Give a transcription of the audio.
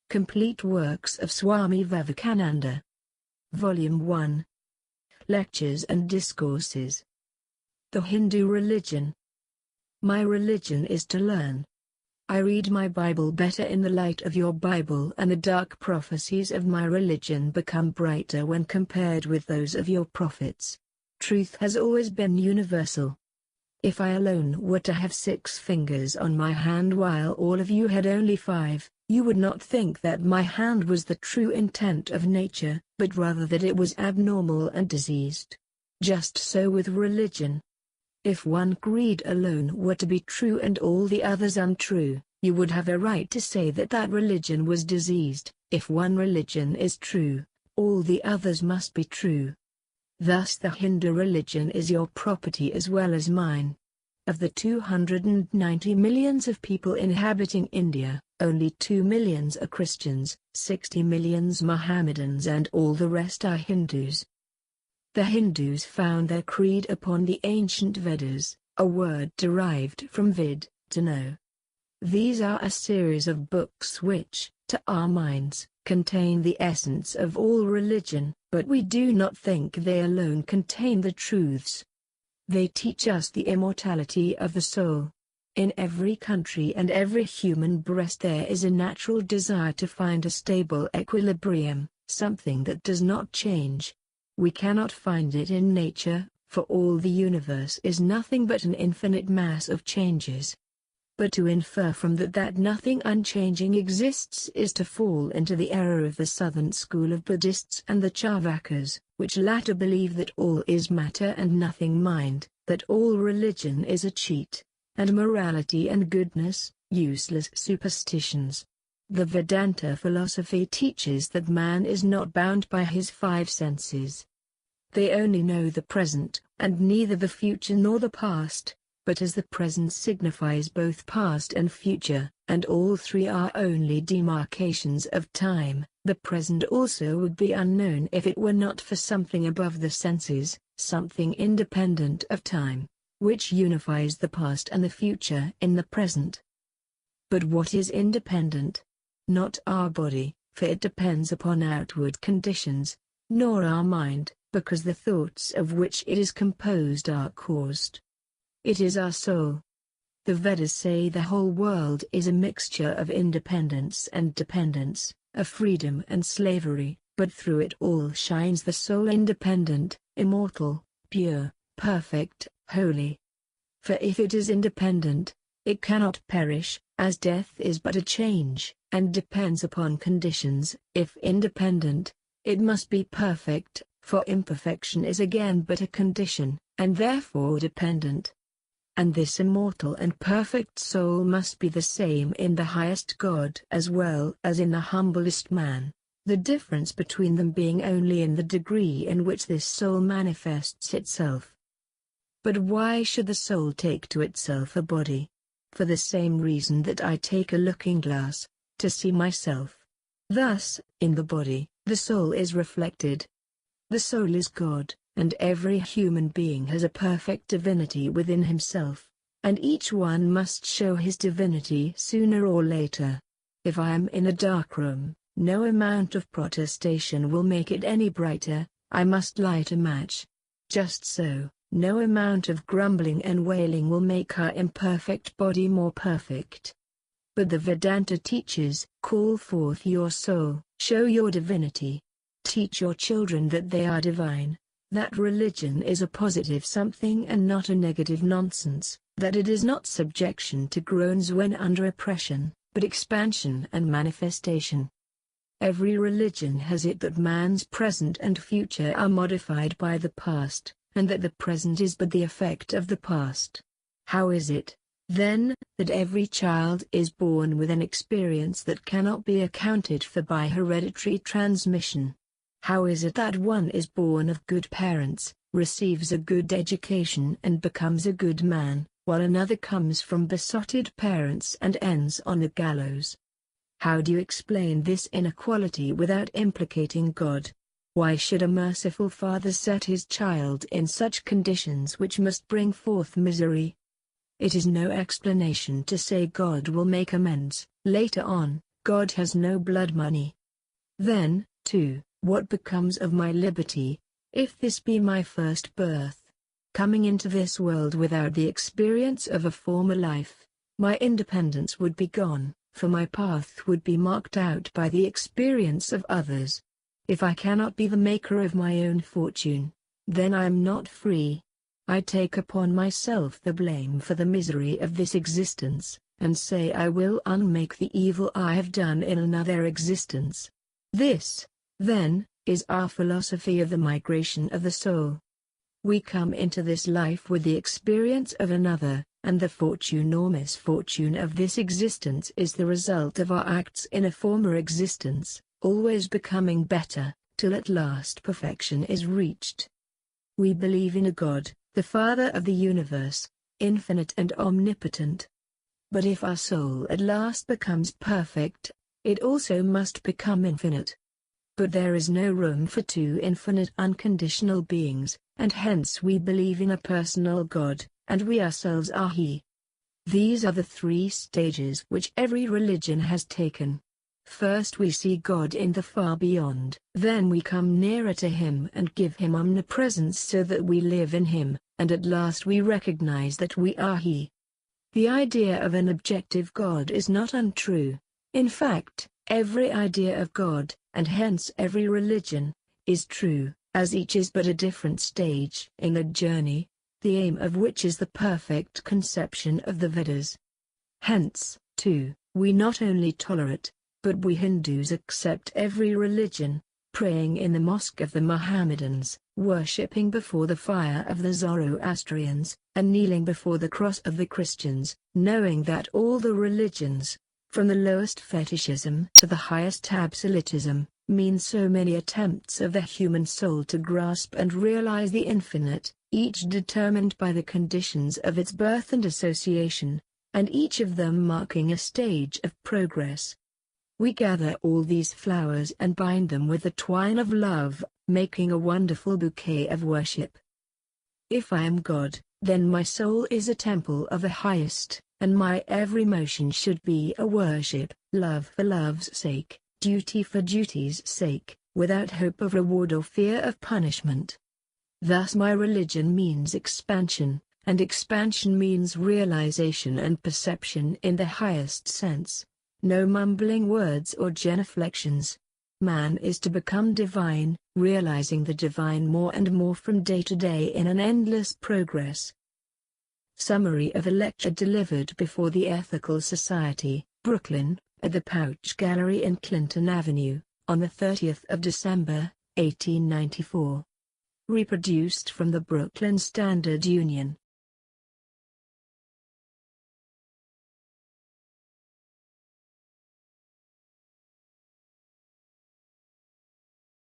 Complete Works of Swami Vivekananda. Volume 1. Lectures and Discourses. The Hindu Religion. My religion is to learn. I read my Bible better in the light of your Bible, and the dark prophecies of my religion become brighter when compared with those of your prophets. Truth has always been universal. If I alone were to have 6 fingers on my hand while all of you had only 5, you would not think that my hand was the true intent of nature, but rather that it was abnormal and diseased. Just so with religion. If one creed alone were to be true and all the others untrue, you would have a right to say that that religion was diseased. If one religion is true, all the others must be true. Thus the Hindu religion is your property as well as mine. Of the 290 millions of people inhabiting India, only 2 millions are Christians, 60 millions Mohammedans, and all the rest are Hindus. The Hindus found their creed upon the ancient Vedas, a word derived from vid, to know. These are a series of books which, to our minds, contain the essence of all religion, but we do not think they alone contain the truths. They teach us the immortality of the soul. In every country and every human breast there is a natural desire to find a stable equilibrium, something that does not change. We cannot find it in nature, for all the universe is nothing but an infinite mass of changes. But to infer from that nothing unchanging exists is to fall into the error of the southern school of Buddhists and the Charvakas, which latter believe that all is matter and nothing mind, that all religion is a cheat, and morality and goodness, useless superstitions. The Vedanta philosophy teaches that man is not bound by his 5 senses. They only know the present, and neither the future nor the past. But as the present signifies both past and future, and all 3 are only demarcations of time, the present also would be unknown if it were not for something above the senses, something independent of time, which unifies the past and the future in the present. But what is independent? Not our body, for it depends upon outward conditions, nor our mind, because the thoughts of which it is composed are caused. It is our soul. The Vedas say the whole world is a mixture of independence and dependence, of freedom and slavery, but through it all shines the soul, independent, immortal, pure, perfect, holy. For if it is independent, it cannot perish, as death is but a change, and depends upon conditions. If independent, it must be perfect, for imperfection is again but a condition, and therefore dependent. And this immortal and perfect soul must be the same in the highest God as well as in the humblest man, the difference between them being only in the degree in which this soul manifests itself. But why should the soul take to itself a body? For the same reason that I take a looking glass, to see myself. Thus, in the body, the soul is reflected. The soul is God. And every human being has a perfect divinity within himself, and each one must show his divinity sooner or later. If I am in a dark room, no amount of protestation will make it any brighter. I must light a match. Just so, no amount of grumbling and wailing will make our imperfect body more perfect. But the Vedanta teaches, call forth your soul, show your divinity. Teach your children that they are divine. That religion is a positive something and not a negative nonsense, that it is not subjection to groans when under oppression, but expansion and manifestation. Every religion has it that man's present and future are modified by the past, and that the present is but the effect of the past. How is it, then, that every child is born with an experience that cannot be accounted for by hereditary transmission? How is it that one is born of good parents, receives a good education and becomes a good man, while another comes from besotted parents and ends on the gallows? How do you explain this inequality without implicating God? Why should a merciful father set his child in such conditions which must bring forth misery? It is no explanation to say God will make amends, later on. God has no blood money. Then, 2. What becomes of my liberty, if this be my first birth? Coming into this world without the experience of a former life, my independence would be gone, for my path would be marked out by the experience of others. If I cannot be the maker of my own fortune, then I am not free. I take upon myself the blame for the misery of this existence, and say I will unmake the evil I have done in another existence. This, then, is our philosophy of the migration of the soul. We come into this life with the experience of another, and the fortune or misfortune of this existence is the result of our acts in a former existence, always becoming better, till at last perfection is reached. We believe in a God, the Father of the universe, infinite and omnipotent. But if our soul at last becomes perfect, it also must become infinite. But there is no room for two infinite unconditional beings, and hence we believe in a personal God, and we ourselves are He. These are the 3 stages which every religion has taken. First we see God in the far beyond, then we come nearer to Him and give Him omnipresence so that we live in Him, and at last we recognize that we are He. The idea of an objective God is not untrue. In fact, every idea of God, and hence every religion, is true, as each is but a different stage in a journey, the aim of which is the perfect conception of the Vedas. Hence, too, we not only tolerate, but we Hindus accept every religion, praying in the mosque of the Mohammedans, worshipping before the fire of the Zoroastrians, and kneeling before the cross of the Christians, knowing that all the religions, from the lowest fetishism to the highest absolutism, mean so many attempts of the human soul to grasp and realize the infinite, each determined by the conditions of its birth and association, and each of them marking a stage of progress. We gather all these flowers and bind them with the twine of love, making a wonderful bouquet of worship. If I am God, then my soul is a temple of the highest, and my every motion should be a worship, love for love's sake, duty for duty's sake, without hope of reward or fear of punishment. Thus my religion means expansion, and expansion means realization and perception in the highest sense. No mumbling words or genuflections. Man is to become divine, realizing the divine more and more from day to day in an endless progress. Summary of a lecture delivered before the Ethical Society, Brooklyn, at the Pouch Gallery in Clinton Avenue, on the 30th of December, 1894. Reproduced from the Brooklyn Standard Union.